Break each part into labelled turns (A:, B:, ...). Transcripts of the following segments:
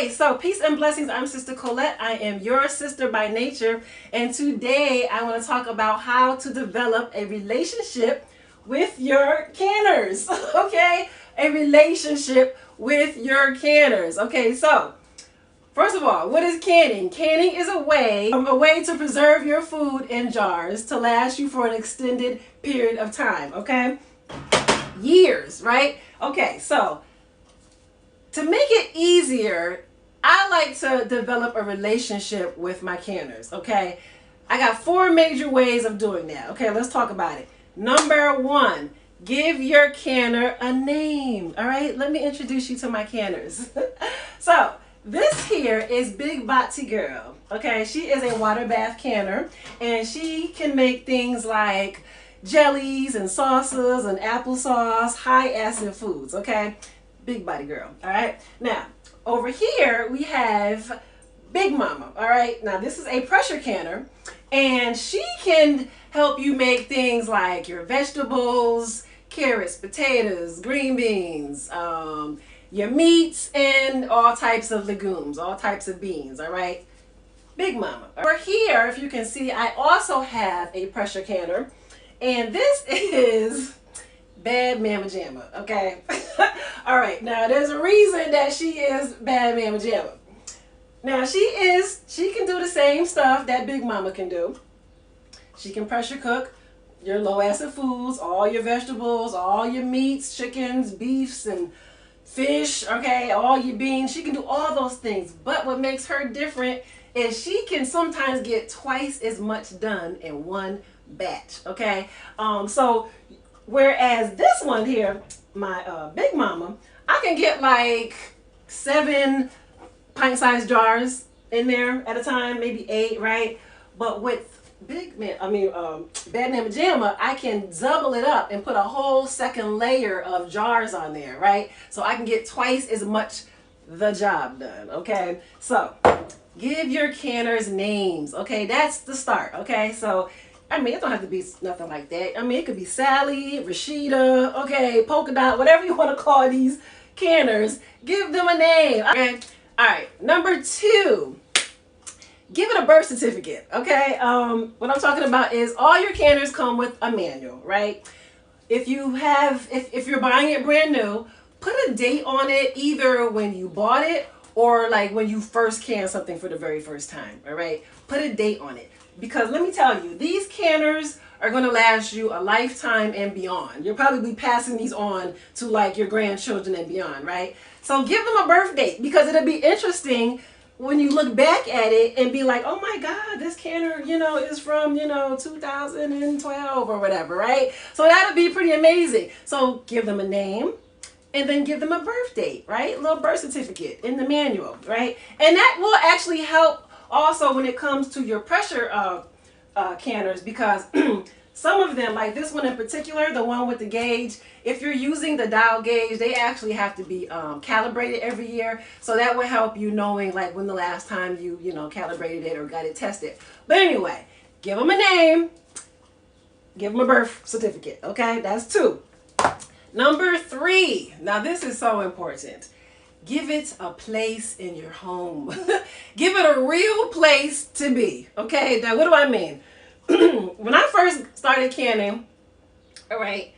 A: Hey, so peace and blessings. I'm Sister Colette. I am your sister by nature, and today I want to talk about how to develop a relationship with your canners. Okay, a relationship with your canners. Okay, so first of all, what is canning? Canning is a way to preserve your food in jars to last you for an extended period of time. Okay, years, right? Okay, so to make it easier, I like to develop a relationship with my canners, okay? I got 4 major ways of doing that. Okay, let's talk about it. Number 1, give your canner a name. All right, let me introduce you to my canners. So, this here is Big Botsy Girl. Okay, she is a water bath canner, and she can make things like jellies and sauces and applesauce, high acid foods, okay? Big body girl, all right? Now, over here we have Big Mama, all right? Now, this is a pressure canner, and she can help you make things like your vegetables, carrots, potatoes, green beans, your meats, and all types of legumes, all types of beans, all right? Big Mama. Over here, if you can see, I also have a pressure canner, and this is Bad Mama Jamma, okay? All right, now there's a reason that she is Bad Mama Jamma. Now she can do the same stuff that Big Mama can do. She can pressure cook your low acid foods, all your vegetables, all your meats, chickens, beefs, and fish, okay, all your beans. She can do all those things, but what makes her different is she can sometimes get twice as much done in one batch, okay? So whereas this one here, my Big Mama, I can get like 7 pint-sized jars in there at a time, maybe 8, right? But with Bad Mama Jamma, I can double it up and put a whole second layer of jars on there, right? So I can get twice as much the job done, okay? So give your canners names, okay? That's the start, okay? So I mean, it don't have to be nothing like that. I mean, it could be Sally, Rashida, okay, Polka Dot, whatever you want to call these canners. Give them a name. Okay. All right. Number 2, give it a birth certificate. Okay. What I'm talking about is all your canners come with a manual, right? If you're buying it brand new, put a date on it, either when you bought it or like when you first canned something for the very first time. All right. Put a date on it. Because let me tell you, these canners are going to last you a lifetime and beyond. You'll probably be passing these on to like your grandchildren and beyond, right? So give them a birth date, because it'll be interesting when you look back at it and be like, oh my God, this canner, is from, 2012 or whatever, right? So that'll be pretty amazing. So give them a name and then give them a birth date, right? A little birth certificate in the manual, right? And that will actually help also when it comes to your pressure canners, because some of them, like this one in particular, the one with the gauge, if you're using the dial gauge, they actually have to be calibrated every year. So that will help you knowing like when the last time you calibrated it or got it tested. But anyway, give them a name, give them a birth certificate. Okay, that's 2. Number 3, now this is so important. Give it a place in your home. Give it a real place to be. Okay, now what do I mean? When I first started canning, all right,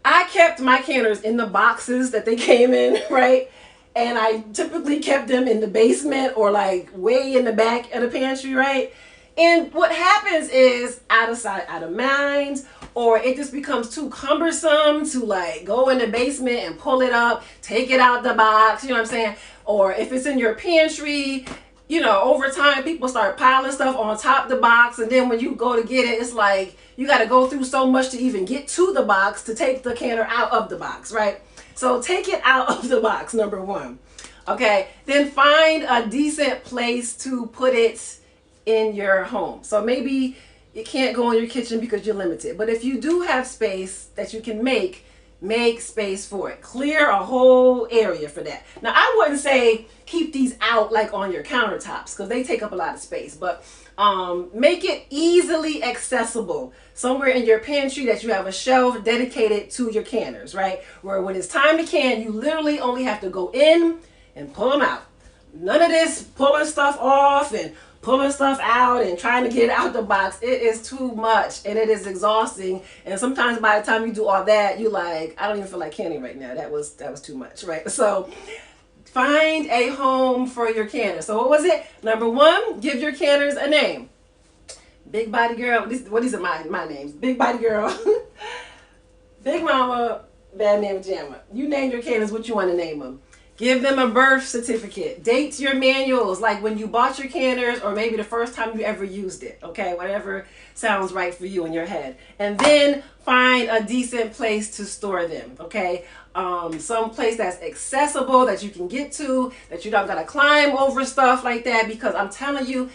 A: I kept my canners in the boxes that they came in, right? And I typically kept them in the basement or like way in the back of the pantry, right? And what happens is out of sight, out of mind, or it just becomes too cumbersome to like go in the basement and pull it up, take it out the box, you know what I'm saying? Or if it's in your pantry, over time people start piling stuff on top of the box, and then when you go to get it, it's like you got to go through so much to even get to the box to take the canner out of the box, right? So take it out of the box, number 1. Okay, then find a decent place to put it in your home. So maybe it can't go in your kitchen because you're limited, but if you do have space that you can make space for it. Clear a whole area for that. Now, I wouldn't say keep these out like on your countertops because they take up a lot of space, but make it easily accessible somewhere in your pantry that you have a shelf dedicated to your canners, right? Where when it's time to can, you literally only have to go in and pull them out. None of this pulling stuff off and pulling stuff out and trying to get it out the box. It is too much and it is exhausting. And sometimes by the time you do all that, you like, I don't even feel like canning right now. That was too much, right? So find a home for your canners. So what was it? Number one, give your canners a name. Big Body Girl. These are my names. Big Body Girl. Big Mama. Bad Man Pajama. You name your canners what you want to name them. Give them a birth certificate. Date your manuals, like when you bought your canners or maybe the first time you ever used it. Okay, whatever sounds right for you in your head. And then find a decent place to store them. Okay, some place that's accessible that you can get to, that you don't gotta climb over stuff like that. Because I'm telling you,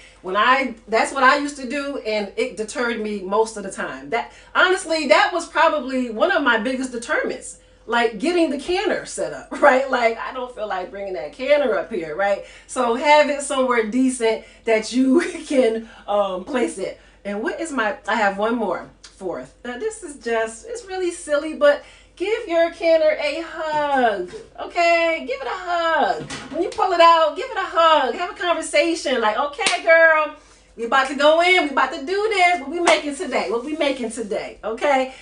A: that's what I used to do, and it deterred me most of the time. That honestly, that was probably one of my biggest deterrents. Like getting the canner set up, right? Like I don't feel like bringing that canner up here, right? So have it somewhere decent that you can place it. And what is I have one more, fourth. Now this is it's really silly, but give your canner a hug, okay? Give it a hug. When you pull it out, give it a hug. Have a conversation like, okay, girl, we about to go in. We about to do this. What we making today? What we making today, okay?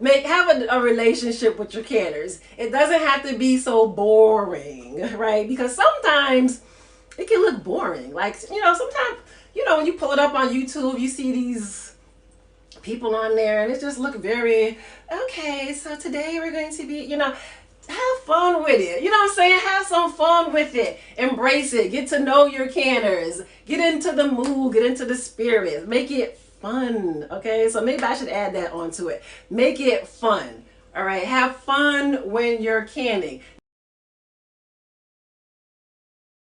A: Have a relationship with your canners. It doesn't have to be so boring, right? Because sometimes it can look boring. Like, sometimes, when you pull it up on YouTube, you see these people on there and it just look very, okay, so today we're going to be, have fun with it. You know what I'm saying? Have some fun with it. Embrace it. Get to know your canners. Get into the mood. Get into the spirit. Make it fun, okay? So maybe I should add that onto it. Make it fun, all right? Have fun when you're canning.